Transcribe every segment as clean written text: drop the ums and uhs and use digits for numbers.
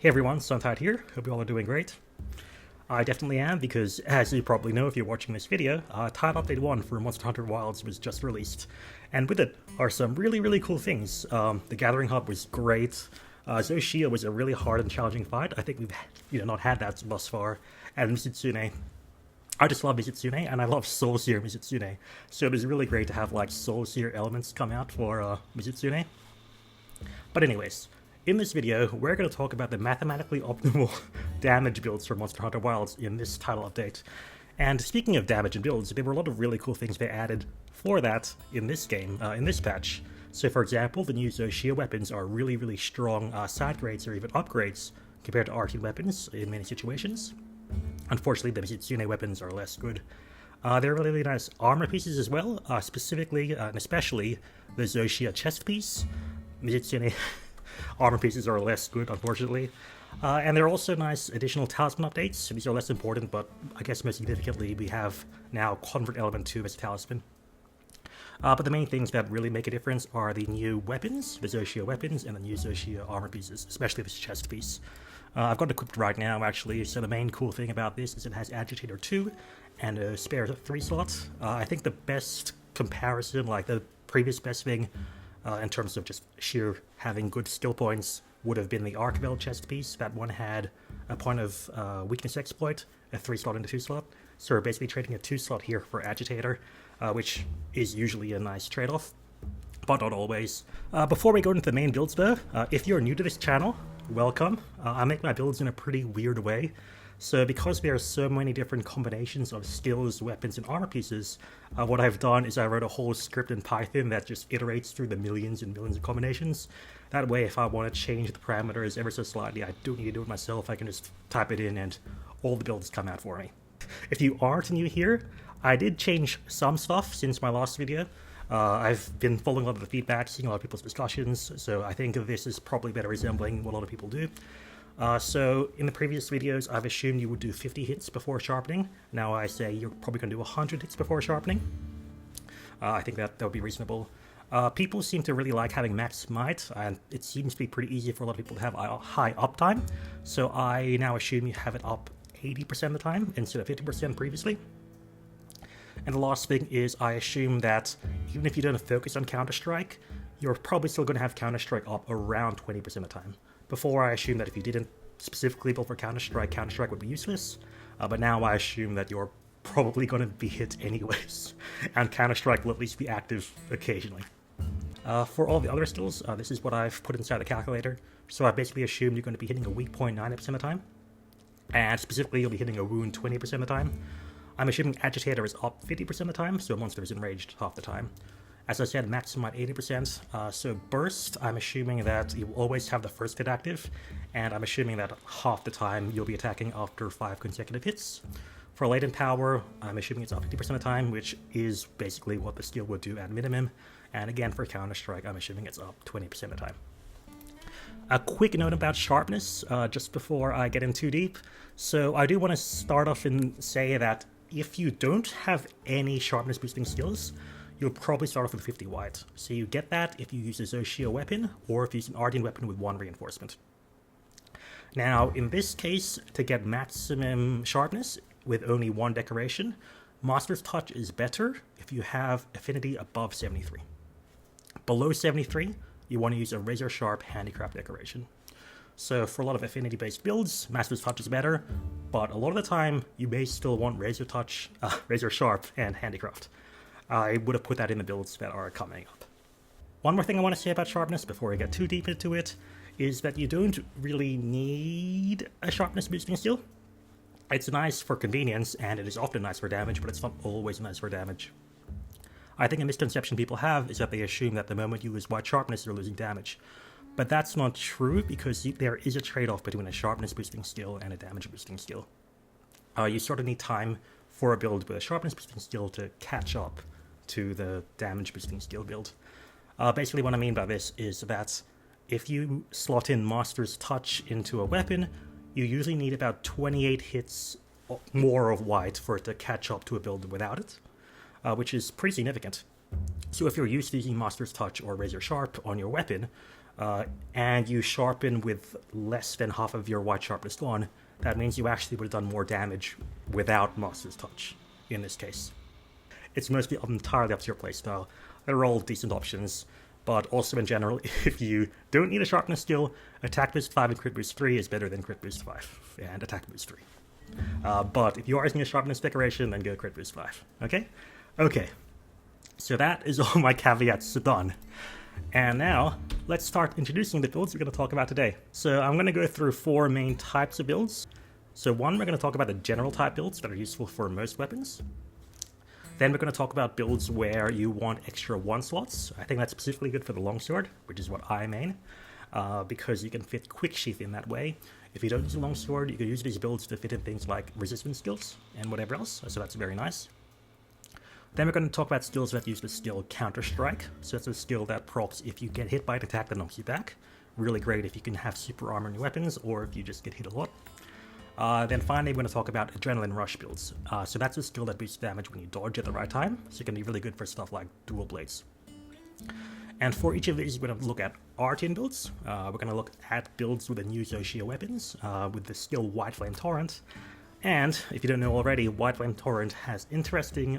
Hey everyone, SunTide here. Hope you all are doing great. I definitely am because, as you probably know if you're watching this video, Tide Update 1 for Monster Hunter Wilds was just released. And with it are some really cool things. The Gathering Hub was great. Zoh Shia was a really hard and challenging fight. I think we've not had that thus far. And Mizitsune. I just love Mizitsune, and I love Soul Seer Mizitsune. So it was really great to have like Soul Seer elements come out for Mizitsune. But anyways, in this video, we're going to talk about the mathematically optimal damage builds for Monster Hunter Wilds in this title update. And speaking of damage and builds, there were a lot of really cool things they added for that in this game, in this patch. So for example, the new Zoh Shia weapons are really strong side grades or even upgrades compared to Artian weapons in many situations. Unfortunately, the Mizitsune weapons are less good. There are really nice armor pieces as well, specifically and especially the Zoh Shia chest piece. Mizitsune armor pieces are less good, unfortunately. And there are also nice additional talisman updates. These are less important, but I guess most significantly, we have now Convert Element 2 as a talisman. But the main things that really make a difference are the new weapons, the Zoh Shia weapons, and the new Zoh Shia armor pieces, especially this chest piece. I've got it equipped right now, actually, so the main cool thing about this is it has Agitator 2 and a spare 3 slot. I think the best comparison, like the previous best thing, in terms of just sheer having good skill points, would have been the Rafell chest piece. That one had a point of weakness exploit, a 3 slot and a 2 slot. So we're basically trading a 2 slot here for Agitator, which is usually a nice trade-off, but not always. Before we go into the main builds though, if you're new to this channel, welcome. I make my builds in a pretty weird way. So because there are so many different combinations of skills, weapons, and armor pieces, what I've done is I wrote a whole script in Python that just iterates through the millions and millions of combinations. That way, if I want to change the parameters ever so slightly, I don't need to do it myself. I can just type it in and all the builds come out for me. If you aren't new here, I did change some stuff since my last video. I've been following a lot of the feedback, seeing a lot of people's discussions, so I think this is probably better resembling what a lot of people do. So in the previous videos, I've assumed you would do 50 hits before sharpening. Now I say you're probably going to do 100 hits before sharpening. I think that would be reasonable. People seem to really like having max might, and it seems to be pretty easy for a lot of people to have high uptime. So I now assume you have it up 80% of the time instead of 50% previously. And the last thing is I assume that even if you don't focus on Counterstrike, you're probably still going to have Counterstrike up around 20% of the time. Before, I assumed that if you didn't specifically build for Counterstrike, Counterstrike would be useless. But now I assume that you're probably going to be hit anyways, and Counterstrike will at least be active occasionally. For all the other skills, this is what I've put inside the calculator. So I basically assumed you're going to be hitting a weak point 90% of the time, and specifically you'll be hitting a wound 20% of the time. I'm assuming Agitator is up 50% of the time, so Monster is enraged half the time. As I said, maximum at 80%, so Burst, I'm assuming that you will always have the first hit active, and I'm assuming that half the time you'll be attacking after 5 consecutive hits. For Latent Power, I'm assuming it's up 50% of the time, which is basically what the skill would do at minimum, and again for Counterstrike, I'm assuming it's up 20% of the time. A quick note about Sharpness, just before I get in too deep. So I do want to start off and say that if you don't have any Sharpness boosting skills, you'll probably start off with 50 white. So you get that if you use a Zoh Shia weapon, or if you use an Artian weapon with 1 reinforcement. Now, in this case, to get maximum sharpness with only 1 decoration, Master's Touch is better if you have affinity above 73. Below 73, you want to use a Razor Sharp Handicraft decoration. So for a lot of affinity-based builds, Master's Touch is better, but a lot of the time, you may still want Razor Sharp and Handicraft. I would have put that in the builds that are coming up. One more thing I want to say about Sharpness before I get too deep into it is that you don't really need a Sharpness boosting skill. It's nice for convenience, and it is often nice for damage, but it's not always nice for damage. I think a misconception people have is that they assume that the moment you lose white Sharpness, you're losing damage. But that's not true, because there is a trade-off between a Sharpness boosting skill and a damage boosting skill. You sort of need time for a build with a Sharpness boosting skill to catch up to the damage boosting skill build. Basically what I mean by this is that if you slot in Master's Touch into a weapon, you usually need about 28 hits more of white for it to catch up to a build without it, which is pretty significant. So if you're used to using Master's Touch or Razor Sharp on your weapon, and you sharpen with less than half of your white sharpness gone, that means you actually would have done more damage without Master's Touch, in this case. It's mostly entirely up to your playstyle. They're all decent options, but also in general, if you don't need a sharpness skill, attack boost 5 and crit boost 3 is better than crit boost 5 and attack boost 3. But if you are using a sharpness decoration, then go crit boost 5, okay? Okay, so that is all my caveats done. And now, let's start introducing the builds we're going to talk about today. So I'm going to go through 4 main types of builds. So one, we're going to talk about the general type builds that are useful for most weapons. Then we're going to talk about builds where you want extra 1 slots. I think that's specifically good for the longsword, which is what I main, because you can fit quick sheath in that way. If you don't use a longsword, you can use these builds to fit in things like resistance skills and whatever else, so that's very nice. Then we're going to talk about skills that use the skill Counterstrike. So that's a skill that procs if you get hit by an attack that knocks you back. Really great if you can have super armor in your weapons, or if you just get hit a lot. Then finally, we're going to talk about Adrenaline Rush builds. So that's a skill that boosts damage when you dodge at the right time, so it can be really good for stuff like dual blades. And for each of these, we're going to look at Artian builds. We're going to look at builds with the new Zoh Shia weapons, with the skill Whiteflame Torrent. And, if you don't know already, Whiteflame Torrent has interesting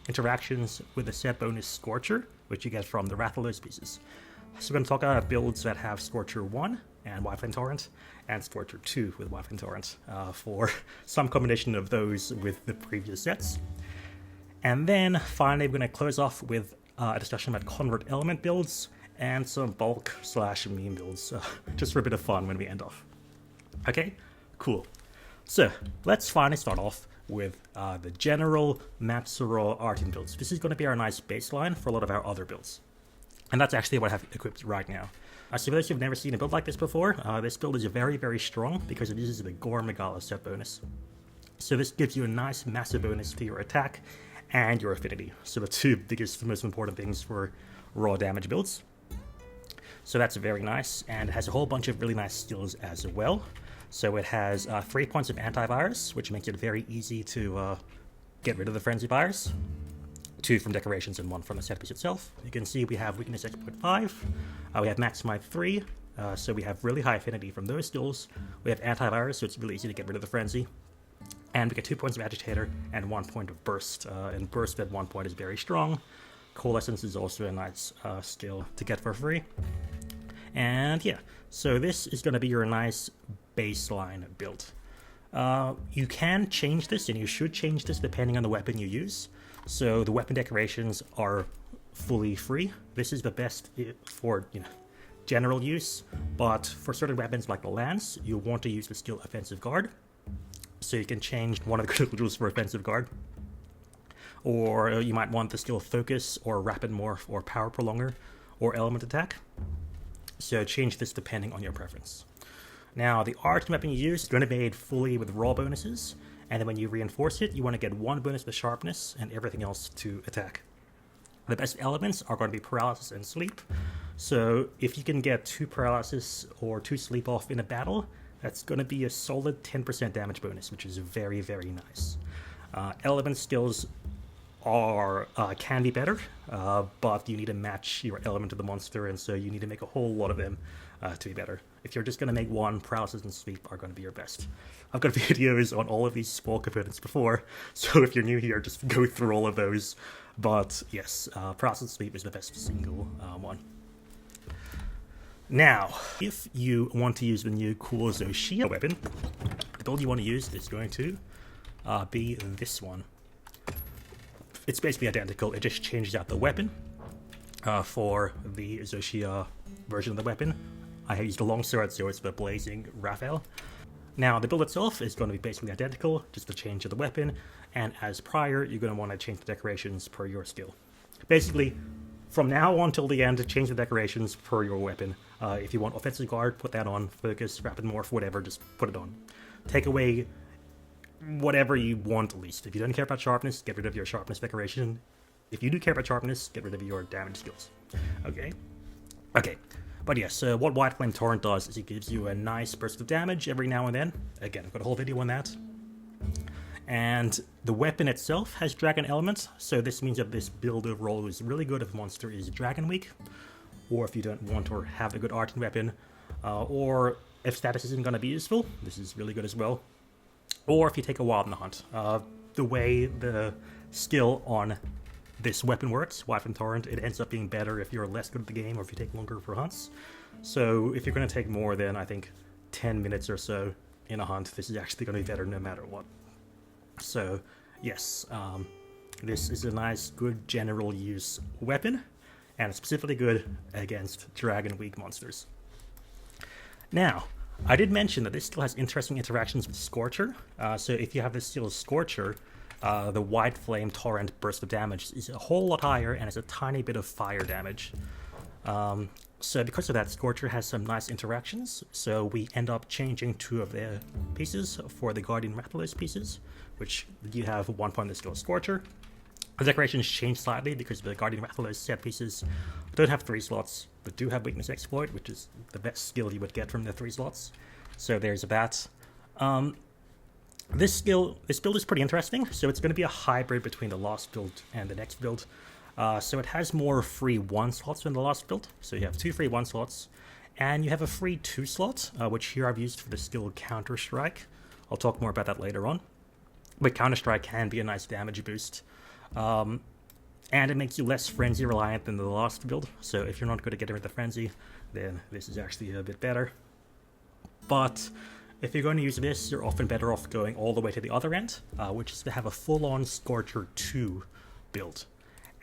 interactions with the set bonus Scorcher, which you get from the Rathalos pieces. So we're going to talk about builds that have Scorcher 1 and Whiteflame Torrent, and Scorcher 2 with Whiteflame Torrent, for some combination of those with the previous sets. And then finally, we're going to close off with a discussion about convert element builds and some bulk/meme builds, just for a bit of fun when we end off. Okay, cool. So let's finally start off with the general Matsuro Artian builds. This is going to be our nice baseline for a lot of our other builds. And that's actually what I have equipped right now. So for those who've never seen a build like this before, this build is very, very strong because it uses the Gore Megala set bonus. So this gives you a nice massive bonus to your attack and your affinity. So the 2 biggest, most important things for raw damage builds. So that's very nice, and it has a whole bunch of really nice skills as well. So it has 3 points of antivirus, which makes it very easy to get rid of the frenzy virus. 2 from decorations and 1 from the set piece itself. You can see we have weakness exploit 5, we have max might 3, so we have really high affinity from those skills. We have antivirus, so it's really easy to get rid of the frenzy. And we get 2 points of agitator and 1 point of burst, and burst at 1 point is very strong. Coalescence is also a nice skill to get for free. And yeah, so this is going to be your nice baseline build. You can change this, and you should change this depending on the weapon you use. So the weapon decorations are fully free. This is the best for general use, but for certain weapons like the lance, you want to use the skill Offensive Guard. So you can change one of the critical rules for Offensive Guard. Or you might want the skill Focus, or Rapid Morph, or Power Prolonger, or Element Attack. So change this depending on your preference. Now, the Artian weapon you use is going to be made fully with raw bonuses, and then when you reinforce it, you want to get 1 bonus to sharpness and everything else to attack. The best elements are going to be paralysis and sleep. So if you can get 2 paralysis or 2 sleep off in a battle, that's going to be a solid 10% damage bonus, which is very, very nice. Element skills can be better, but you need to match your element to the monster, and so you need to make a whole lot of them to be better. If you're just going to make 1, paralysis and sleep are going to be your best. I've got videos on all of these small components before, so if you're new here, just go through all of those. But yes, paralysis and sleep is the best single one. Now, if you want to use the new cool Zoh Shia weapon, the build you want to use is going to be this one. It's basically identical, it just changes out the weapon for the Zoh Shia version of the weapon. I have used a longsword, so it's the blazing Rafell. Now, the build itself is going to be basically identical, just the change of the weapon, and as prior, you're going to want to change the decorations per your skill. Basically, from now on till the end, change the decorations per your weapon. If you want Offensive Guard, put that on. Focus, Rapid Morph, whatever, just put it on. Take away whatever you want, at least. If you don't care about Sharpness, get rid of your Sharpness decoration. If you do care about Sharpness, get rid of your damage skills. Okay? Okay. But yes, what Whiteflame Torrent does is it gives you a nice burst of damage every now and then. Again, I've got a whole video on that. And the weapon itself has Dragon Element, so this means that this build overall is really good if the monster is Dragon Weak. or if you don't want or have a good Artian weapon, or if status isn't going to be useful, this is really good as well. Or if you take a while in the hunt. The way the skill on this weapon works, Whiteflame Torrent, it ends up being better if you're less good at the game or if you take longer for hunts. So if you're going to take more than, I think, 10 minutes or so in a hunt, this is actually going to be better no matter what. So, yes, this is a nice, good general use weapon, and it's specifically good against Dragon Weak monsters. Now, I did mention that this still has interesting interactions with Scorcher. So if you have this skill Scorcher, the Whiteflame Torrent burst of damage is a whole lot higher and has a tiny bit of fire damage. So because of that, Scorcher has some nice interactions. So we end up changing 2 of their pieces for the Guardian Rathalos pieces, which you have 1 point in the skill Scorcher. The decorations change slightly because the Guardian Rathalos set pieces don't have 3 slots, but do have Weakness Exploit, which is the best skill you would get from the 3 slots. So there's that. This build is pretty interesting. So it's going to be a hybrid between the last build and the next build. So it has more free 1 slots than the last build. So you have 2 free 1 slots, and you have a free 2 slot, which here I've used for the skill Counterstrike. I'll talk more about that later on. But Counterstrike can be a nice damage boost. And it makes you less frenzy reliant than the last build, so if you're not good at getting rid of the frenzy, then this is actually a bit better. But if you're going to use this, you're often better off going all the way to the other end, which is to have a full-on Scorcher 2 build.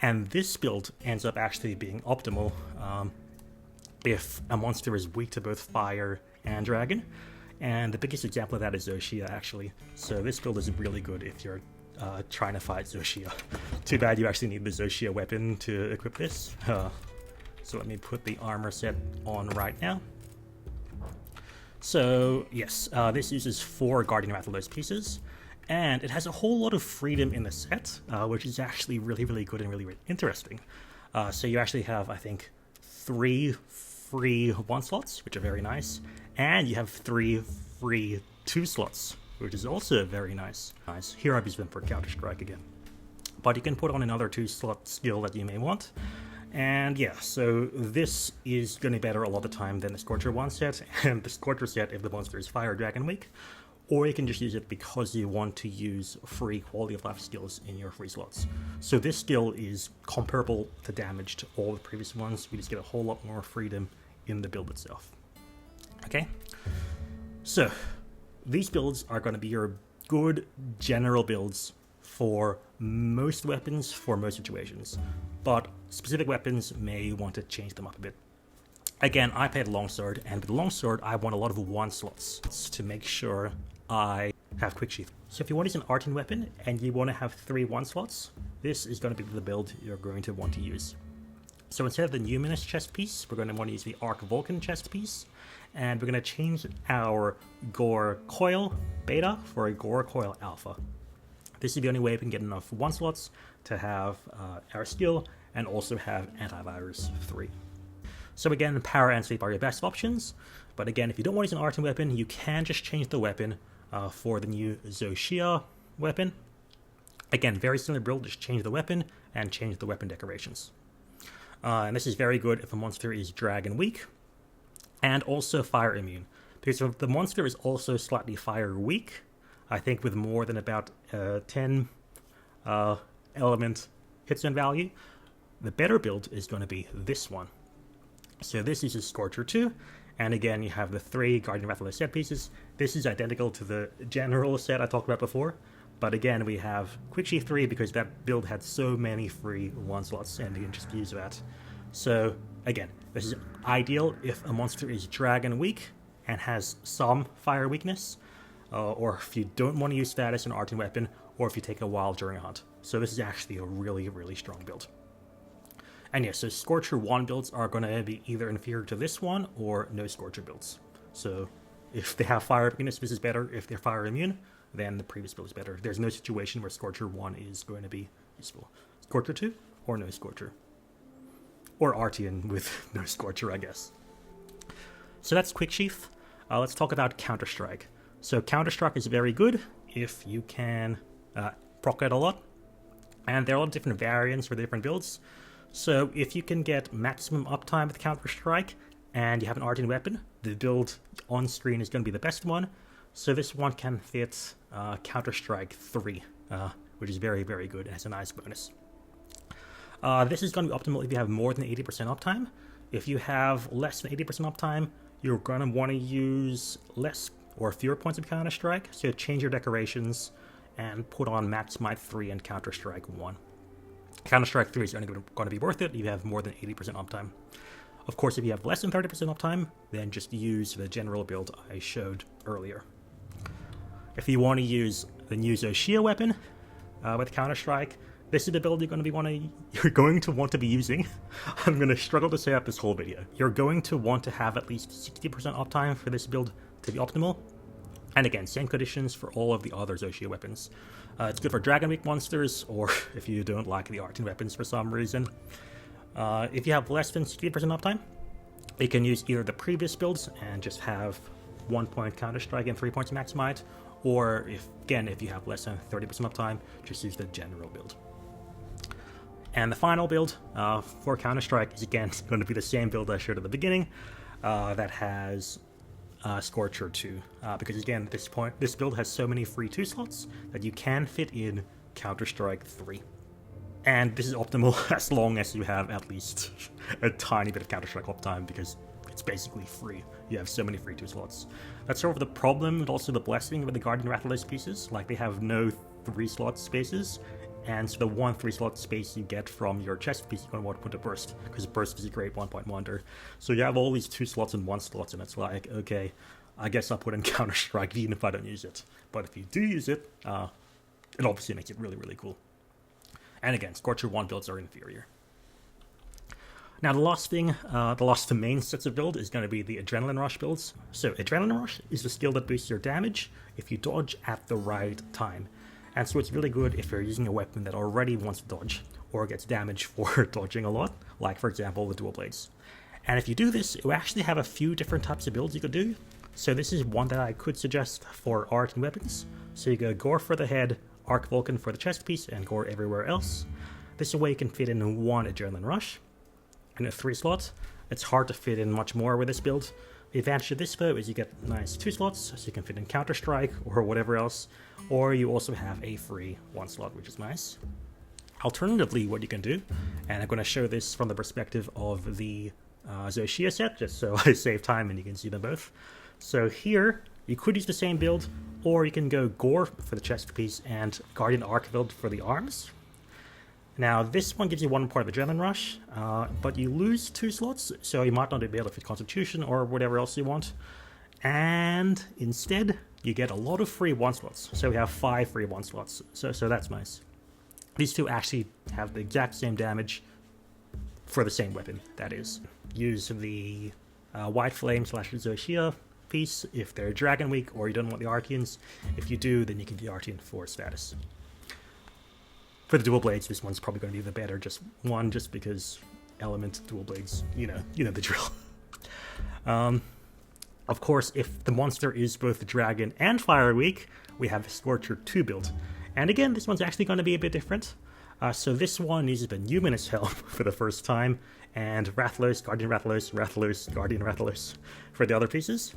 And this build ends up actually being optimal if a monster is weak to both fire and dragon, and the biggest example of that is Zoh Shia, actually. So this build is really good if you're trying to fight Zoh Shia. Too bad you actually need the Zoh Shia weapon to equip this. So let me put the armor set on right now. So yes, this uses 4 Guardian Rathalos pieces, and it has a whole lot of freedom in the set, which is actually really, really good and really, really interesting. So you actually have, I think, 3 free 1 slots, which are very nice, and you have 3 free 2 slots, which is also very nice. Here I've used them for Counterstrike again. But you can put on another 2-slot skill that you may want. And yeah, so this is going to be better a lot of the time than the Scorcher 1 set, and the Scorcher set if the monster is Fire Dragon Weak. Or you can just use it because you want to use free quality of life skills in your free slots. So this skill is comparable to damage to all the previous ones. We just get a whole lot more freedom in the build itself. Okay? So these builds are going to be your good general builds for most weapons, for most situations, but specific weapons may want to change them up a bit. Again, I played Longsword, and with Longsword, I want a lot of 1 slots to make sure I have Quick Sheathe. So if you want to use an Artian weapon, and you want to have 3 1 slots, this is going to be the build you're going to want to use. So instead of the Numinous chest piece, we're going to want to use the Arc Vulcan chest piece, and we're going to change our Gore Coil Beta for a Gore Coil Alpha. This is the only way we can get enough 1 slots to have our skill and also have Antivirus 3. So again, power and sleep are your best options, but again, if you don't want to use an Artian weapon, you can just change the weapon for the new Zoh Shia weapon. Again, very similar build, just change the weapon and change the weapon decorations. And this is very good if a monster is Dragon Weak, and also Fire Immune. Because if the monster is also slightly Fire Weak, I think with more than about 10 element hitzone value, the better build is going to be this one. So this uses Scorcher 2, and again you have the 3 Guardian Rathalos set pieces. This is identical to the general set I talked about before, but again we have Quick Sheathe 3 because that build had so many free 1 slots and you can just use that. So again, this is ideal if a monster is Dragon Weak and has some fire weakness, or if you don't want to use status and Artian weapon, or if you take a while during a hunt. So this is actually a really, really strong build. And yeah, so Scorcher 1 builds are going to be either inferior to this one or no Scorcher builds. So if they have fire weakness, this is better. If they're fire immune, then the previous build is better. There's no situation where Scorcher 1 is going to be useful. Scorcher 2 or no Scorcher. Or Artian with no Scorcher, I guess. So that's Quick Sheathe. Let's talk about Counterstrike. So Counterstrike is very good if you can proc it a lot. And there are a lot of different variants for the different builds. So if you can get maximum uptime with Counterstrike and you have an Artian weapon, the build on screen is going to be the best one. So this one can fit Counterstrike 3, which is very, very good and has a nice bonus. This is going to be optimal if you have more than 80% uptime. If you have less than 80% uptime, you're going to want to use less or fewer points of Counterstrike. So change your decorations and put on Max Might 3 and Counterstrike 1. Counterstrike 3 is only going to be worth it if you have more than 80% uptime. Of course, if you have less than 30% uptime, then just use the general build I showed earlier. If you want to use the new Zoh Shia weapon with Counterstrike, this is the build you're going to want to be using. I'm going to struggle to say up this whole video. You're going to want to have at least 60% uptime for this build to be optimal. And again, same conditions for all of the other Zoh Shia weapons. It's good for Dragon Week monsters, or if you don't like the Artian weapons for some reason. If you have less than 60% uptime, you can use either the previous builds and just have 1 point Counterstrike and 3 points Max Might, or if you have less than 30% uptime, just use the general build. And the final build for Counterstrike is again going to be the same build I showed at the beginning, that has Scorcher 2, because again, at this build has so many free 2 slots that you can fit in Counterstrike 3. And this is optimal as long as you have at least a tiny bit of Counterstrike uptime, because it's basically free. You have so many free 2 slots. That's sort of the problem, and also the blessing with the Guardian Rathalos pieces. Like, they have no 3 slot spaces, and so the 1 3-slot space you get from your chest piece, you're going to want to put a burst, because burst is a great 1-point wonder. So you have all these 2 slots and 1 slots, and it's like, okay, I guess I'll put in Counterstrike even if I don't use it. But if you do use it, it obviously makes it really, really cool. And again, Scorcher 1 builds are inferior. Now the last main sets of build is going to be the Adrenaline Rush builds. So Adrenaline Rush is the skill that boosts your damage if you dodge at the right time. And so it's really good if you're using a weapon that already wants to dodge, or gets damage for dodging a lot, like for example the dual blades. And if you do this, you actually have a few different types of builds you could do. So this is one that I could suggest for art and weapons. So you go Gore for the head, Arc Vulcan for the chest piece, and Gore everywhere else. This is a way you can fit in 1 Adrenaline Rush in a 3 slot. It's hard to fit in much more with this build. The advantage of this though is you get nice 2 slots, so you can fit in Counterstrike or whatever else, or you also have a free 1 slot, which is nice. Alternatively, what you can do, and I'm going to show this from the perspective of the Zoh Shia set, just so I save time and you can see them both. So here, you could use the same build, or you can go Gore for the chest piece and Guardian Arc build for the arms. Now, this one gives you 1 point of Adrenaline Rush, but you lose 2 slots, so you might not be able to fit Constitution or whatever else you want. And instead, you get a lot of free 1 slots. So we have 5 free 1 slots, so that's nice. These 2 actually have the exact same damage for the same weapon, that is. Use the Whiteflame / Zoh Shia piece if they're Dragon Week, or you don't want the Artians. If you do, then you can get Artian for status. For the dual blades, this one's probably going to be the better, just because element dual blades, you know the drill. Of course, if the monster is both Dragon and Fire Week, we have Scorcher 2 build. And again, this one's actually going to be a bit different. So this one uses the Numinous Helm for the first time, and Rathalos, Guardian Rathalos, Rathalos, Guardian Rathalos for the other pieces.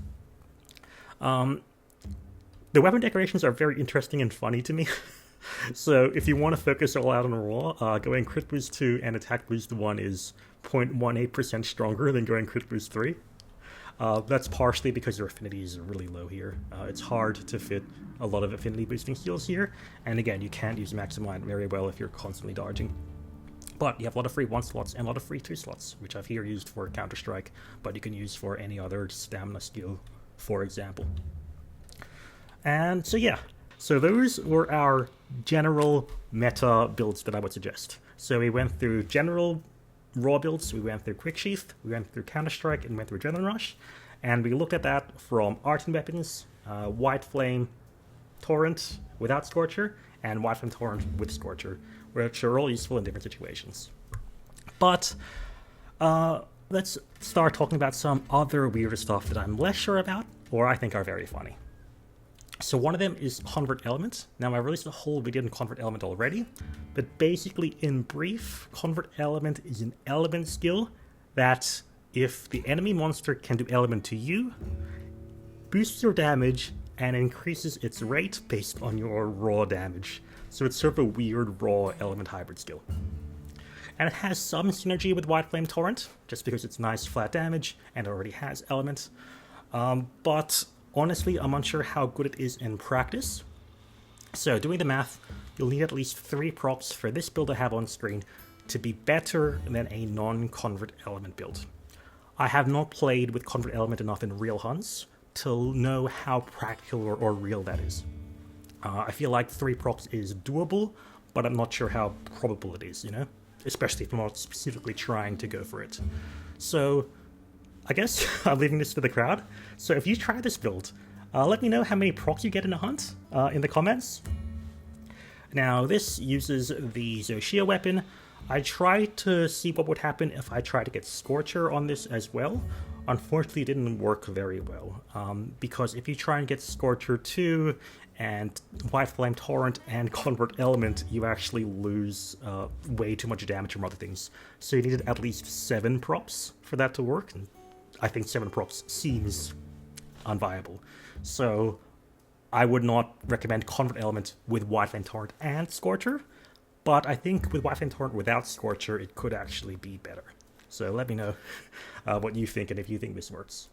The weapon decorations are very interesting and funny to me. So if you want to focus all out on raw, going Crit Boost 2 and Attack Boost 1 is 0.18% stronger than going Crit Boost 3. That's partially because their affinities are really low here. It's hard to fit a lot of affinity boosting skills here, and again, you can't use Maximind very well if you're constantly dodging. But you have a lot of free 1 slots and a lot of free 2 slots, which I've here used for Counterstrike, but you can use for any other stamina skill, for example. And so yeah, so those were our general meta builds that I would suggest. So we went through general raw builds, we went through Quick Sheathe, we went through Counterstrike, and went through Adrenaline Rush, and we looked at that from Artian weapons, Whiteflame, Torrent without Scorcher, and Whiteflame Torrent with Scorcher, which are all useful in different situations. But let's start talking about some other weirder stuff that I'm less sure about, or I think are very funny. So one of them is Convert Element. Now I released a whole video on Convert Element already, but basically in brief, Convert Element is an element skill that if the enemy monster can do element to you, boosts your damage and increases its rate based on your raw damage. So it's sort of a weird raw element hybrid skill. And it has some synergy with Whiteflame Torrent, just because it's nice flat damage and it already has element. But honestly, I'm unsure how good it is in practice. So doing the math, you'll need at least 3 procs for this build I have on screen to be better than a non-convert element build. I have not played with convert element enough in real hunts to know how practical or real that is. I feel like 3 procs is doable, but I'm not sure how probable it is, you know? Especially if I'm not specifically trying to go for it. So I guess I'm leaving this to the crowd. So if you try this build, let me know how many procs you get in a hunt in the comments. Now this uses the Zoh Shia weapon. I tried to see what would happen if I tried to get Scorcher on this as well. Unfortunately, it didn't work very well, because if you try and get Scorcher 2 and Whiteflame Torrent and Convert Element, you actually lose way too much damage from other things. So you needed at least 7 props for that to work, and I think 7 props seems unviable. So I would not recommend Convert Element with Whiteflame Torrent and Scorcher, but I think with Whiteflame Torrent without Scorcher, it could actually be better. So let me know what you think and if you think this works.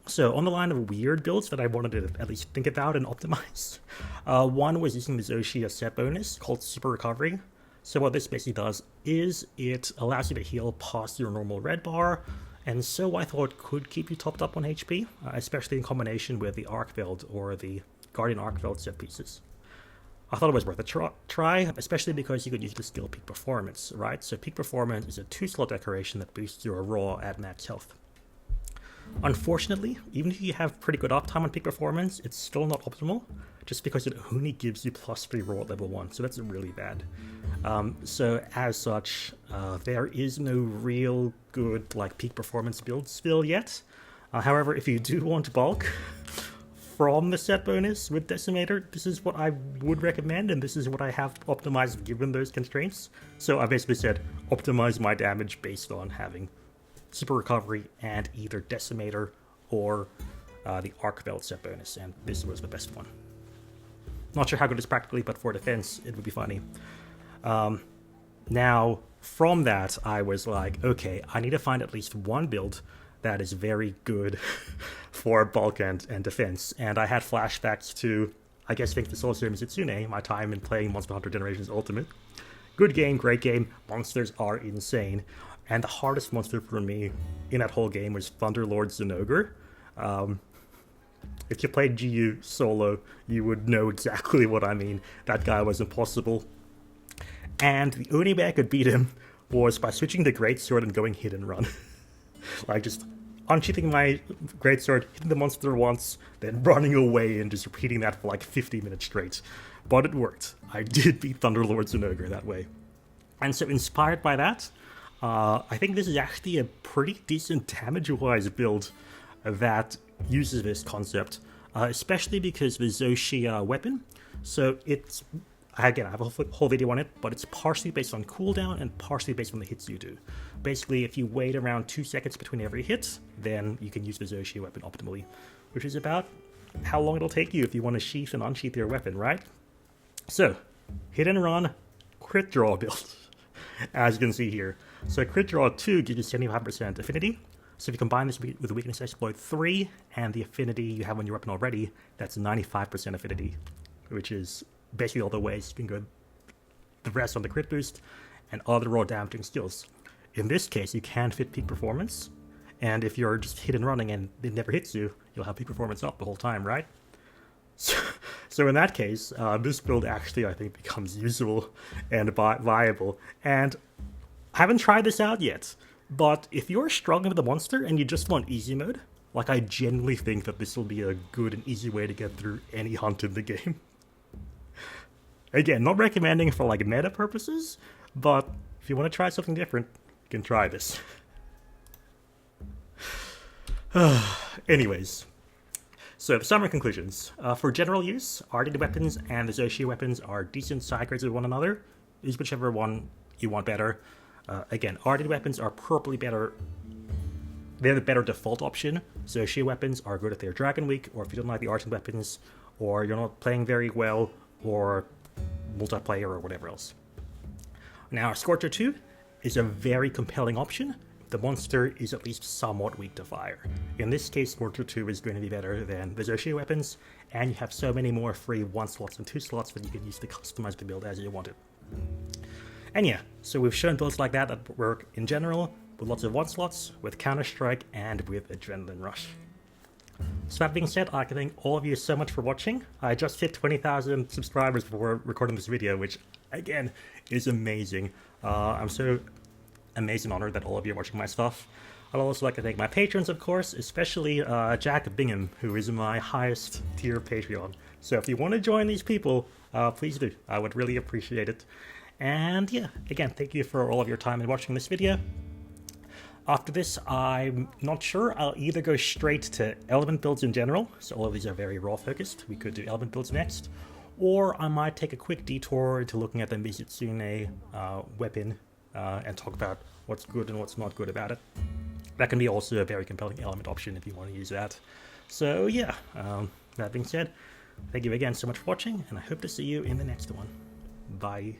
So on the line of weird builds that I wanted to at least think about and optimize, one was using the Zoh Shia set bonus called Super Recovery. So what this basically does is it allows you to heal past your normal red bar, and so I thought could keep you topped up on HP, especially in combination with the Archveld or the Guardian Archveld set pieces. I thought it was worth a try, especially because you could use the skill Peak Performance, right? So Peak Performance is a 2-slot decoration that boosts your raw at max health. Unfortunately, even if you have pretty good uptime on Peak Performance, it's still not optimal, just because it only gives you +3 raw at level 1, so that's really bad. So as such, there is no real good Peak Performance build still yet. However, if you do want bulk from the set bonus with Decimator, this is what I would recommend, and this is what I have optimized given those constraints. So I basically said, optimize my damage based on having Super Recovery and either Decimator or the Archveld set bonus, and this was the best one. Not sure how good it is practically, but for defense, it would be funny. Now, from that, I was like, okay, I need to find at least one build that is very good for bulk and defense. And I had flashbacks to, I guess, thanks to Solitaire Mitsune, my time in playing Monster Hunter Generations Ultimate. Good game, great game, monsters are insane. And the hardest monster for me in that whole game was Thunderlord Zinogre. If you played GU solo, you would know exactly what I mean. That guy was impossible. And the only way I could beat him was by switching the Greatsword and going hit and run. Just unsheathing my Greatsword, hitting the monster once, then running away and just repeating that for 50 minutes straight. But it worked. I did beat Thunderlord Zinogre that way. And so inspired by that, I think this is actually a pretty decent damage-wise build that uses this concept, especially because the Zoh Shia weapon. So it's, again, I have a whole video on it, but it's partially based on cooldown and partially based on the hits you do. Basically, if you wait around 2 seconds between every hit, then you can use the Zoh Shia weapon optimally, which is about how long it'll take you if you want to sheath and unsheath your weapon, right? So, hit and run, crit draw build, as you can see here. So crit draw 2 gives you 75% affinity. So if you combine this with the weakness exploit 3 and the affinity you have on your weapon already, that's 95% affinity, which is basically all the ways you can go the rest on the crit boost and other raw damaging skills. In this case, you can fit Peak Performance, and if you're just hit and running and it never hits you, you'll have Peak Performance up the whole time, right? So in that case, this build actually, I think, becomes usable and viable. And I haven't tried this out yet, but if you're struggling with a monster and you just want easy mode, I genuinely think that this will be a good and easy way to get through any hunt in the game. Again, not recommending for meta purposes, but if you want to try something different, you can try this. Anyways. So the summary conclusions. For general use, Artian weapons and the Zoh Shia weapons are decent side grades with one another. Use whichever one you want better. Again, Artian weapons are probably better. They're the better default option. Zoh Shia weapons are good if they're Dragon Week, or if you don't like the Artian weapons, or you're not playing very well, or multiplayer, or whatever else. Now, Scorcher 2 is a very compelling option. The monster is at least somewhat weak to fire. In this case, Scorcher 2 is going to be better than the Zoh Shia weapons, and you have so many more free 1 slots and 2 slots that you can use to customize the build as you want it. And yeah, so we've shown builds like that work in general, with lots of 1 slots, with Counterstrike, and with Adrenaline Rush. So that being said, I'd like to thank all of you so much for watching. I just hit 20,000 subscribers before recording this video, which, again, is amazing. I'm so amazed and honored that all of you are watching my stuff. I'd also like to thank my patrons, of course, especially Jack Bingham, who is my highest tier Patreon. So if you want to join these people, please do. I would really appreciate it. And yeah, again, thank you for all of your time in watching this video. After this, I'm not sure. I'll either go straight to element builds in general, so all of these are very raw focused. We could do element builds next. Or I might take a quick detour into looking at the Mizitsune weapon and talk about what's good and what's not good about it. That can be also a very compelling element option if you want to use that. So yeah, that being said, thank you again so much for watching, and I hope to see you in the next one. Bye.